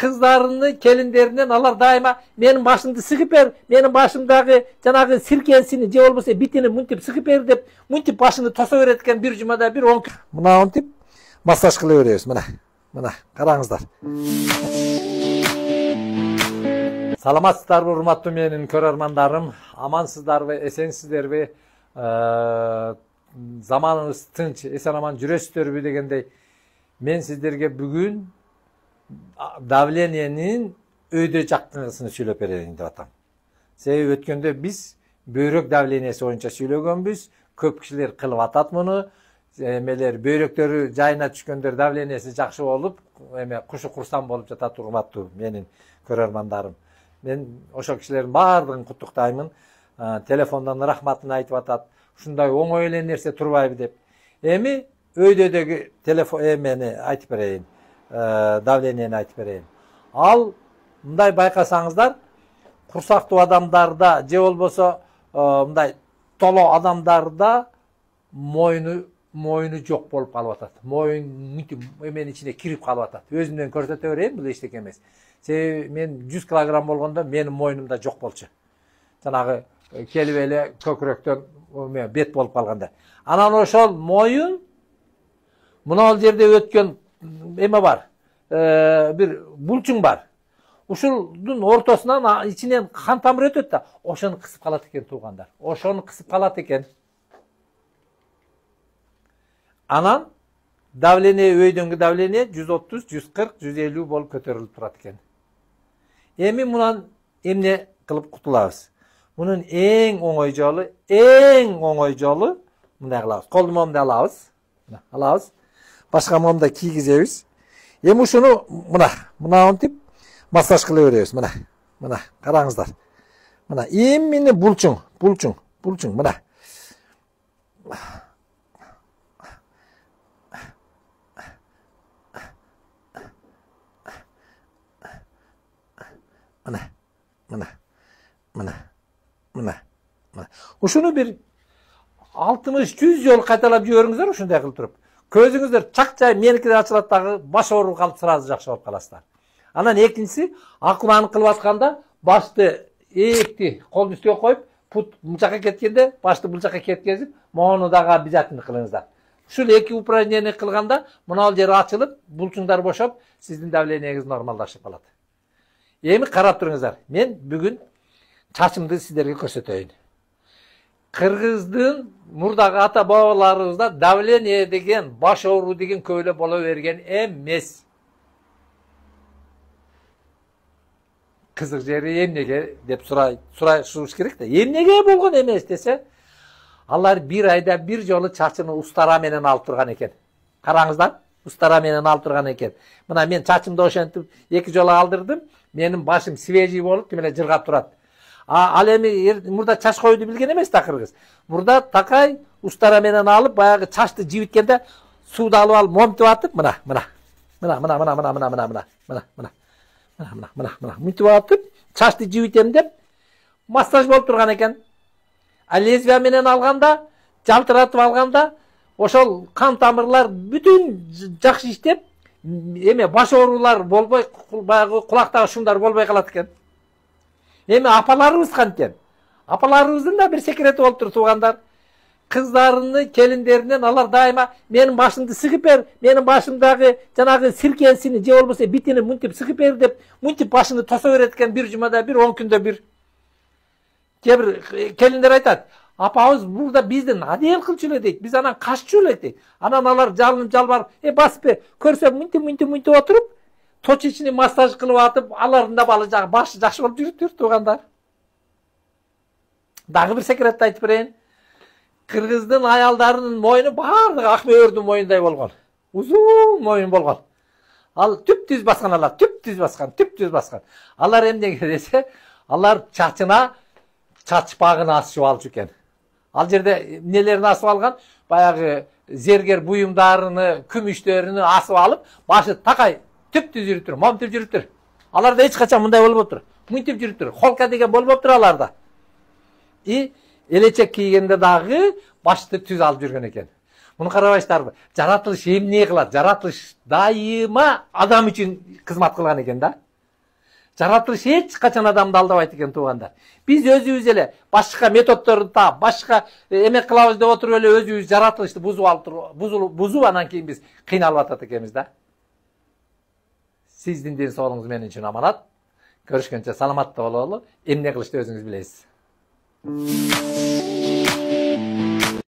kızlarını, kelinlerinden alар daima benim başımды sıkıp ber, benim başımdagı janagı sirkensini je bolbosa bitini mынтип sıkıp ber dep, mынтип başını tosa öğretken bir cumada bir 10 gün. Mına mынтип massaj kıla veriyoruz. Mına karаңыздар. Саламатсыздарбы, урматтуу менин көрөрмандарым? Амансыздарбы, эсенсиздерби? Zamanınız tınç, esen aman жүрөсүздөрбү дегендей. Men sizlerge bugün давлениянын өйдө жактынысын сүйлөп берейин деп атам. Себеби өткөндө биз бөйрөк давлениясы боюнча сүйлөгөнбүз. Көп кишилер кылып атат муну. Эмелер бөйрөктөрү жайына түшкөндөр давлениясы жакшы болуп, эме кушу курсан болуп жатат, урматтуу менин көрөрмандарым. Мен ошол кишилердин баардыгын куттуктаймын. Телефондон рахматын айтып атат. Ушундай оңой эле нерсе турбайбы деп. Эми өйдөдөгү телефон эмени айтып берейин. Давленияны айтып берейин. Ал мындай байкасаңыздар, курсактуу адамдарда же болбосо мындай толо адамдарда мойну жок болуп калып атат. Мойын мынтип эменин ичине кирип калып атат. Өзүмдөн көрсөтө берейин, бул эчтеке эмес. Себеби мен 100 килограмм болгондо менин мойнумда жок болчу. Жанагы келип эле көкүрөктөн бет болуп калганда. Анан ошол моюн мына жерде өткөн эме бар. Bir булчуң бар. Ушулдун ортосунан ичинен кан тамыр өтөт да, ошону кысып калат экен туугандар. Ошону кысып калат экен. Анан давление, өйдөнгү давление 130, 140, 150 болуп көтөрүлүп турат экен. Эми мунан эмне кылып кутулабыз? Мунун эң оңой жолу мындай кылабыз. Колду момду алабыз. Башка момду кийгизебиз. Эми ушуну мына мынтип массаж кыла беребиз. Мына караңыздар. Мына эмне булчуң, мына. Мына. Ушуну bir 60-100 жол кайталап жибериңиздер ушундай кылып туруп. Көзүңүздөр чакчай меникиден ачылат дагы баш ооруп калып сразу жакшы болуп каласыздар. Анан экинчиси акуланы кылып атканда башты эки колду үстүгө коюп, пут мынчакка кеткенде башты бул жакка кеткизип, мону дагы обязательно кылыңыздар. Ушул эки упражнение кылганда мына жери ачылып, булчуңдар бошоп, сиздин давлениеңиз нормалдашып калат. Эми карап туруңуздар. Мен бүгүн чачымды сиздерге көрсөтөйүн. Кыргыздын мурдагы ата бабаларыбызда давление деген, баш оору деген көйлө боло берген эмес. Кызык жери эмнеге деп сурашыбыз керек да. Эмнеге болгон эмес десе, алар bir айда bir жолу чачыны устара менен алып турган экен. Караңыздар, устара менен алып турган экен. Мына мен чачымды ошентип 2 жолу алдырдым. Менин башым свежий болуп, тимеле жыргап турат. Ал эми мурда чач коюуду билген эмес да кыргыз. Мурда такай устара менен алып, баягы чачты жибиткенде сууду алып алып момтуп атып, мына. Мынтип атып, чачты жибитем деп массаж болуп турган экен. А лезвия менен алганда, жалтыратып алганда, ошол кан тамырлар бүтүн жакшы иштеп, эме баш оорулар болбой, баягы кулактагы шумдар болбой калат экен. Эми апаларыбыз канткен? Апаларыбыздын да бир секрети болуп тур туугандар. Кыздарыны, келиндеринен алар дайыма менин башымды сыгып бер, менин башымдагы жанагы сиркенсини же болбосо битини мынтип сыгып бер деп, мынтип башыны тоса öğretкен bir жумада bir 10 күндө bir. Кээ бир келиндер айтат, апабыз burada биздин адел кылчу эле дейт, биз анан каччу элек дейт. Анан алар жалынып жалбарып, басып көрсө мынтип отуруп, точ ичине массаж кылып атып, алардын да балы жагы башы жакшы болуп жүрүптүр туугандар. Дагы бир секретти айтып берейин. Кыргыздын аялдарынын мойну баардыгы ак мөөрдүн мойнундай болгон. Узун мойун болгон. Ал түп-түз баскан алар, түп-түз баскан. Алар эмнеге десе, алар чачына чач багын асып алчу экен. Ал жерде эмнелерин асып алган, баягы зергер буюмдарыны, күмүштөрүнү асып алып, башы такай түп-түз жүрүптүр, момтуп жүрүптүр. Аларда эч качан мындай болбоптур. Мынтип жүрүптүр. Холка деген болбоптур аларда. Элечек кийгенде дагы башты түз алып жүргөн экен. Муну карабайсыздарбы? Жаратылыш эмне кылат? Жаратылыш дайыма адам үчүн кызмат кылган экен да. Жаратылыш эч качан адамды алдабайт экен туугандар. Биз өзүбүз эле башка методдорду таап, башка эме кылабыз деп отуруп эле өзүбүз жаратылышты бузуп анан кийин биз кыйналып атат экенбиз да. Сиздин ден соолугуңуз мен үчүн аманат. Görüşкенче саламатта бололу. Эмне кылышты өзүңүз билесиз.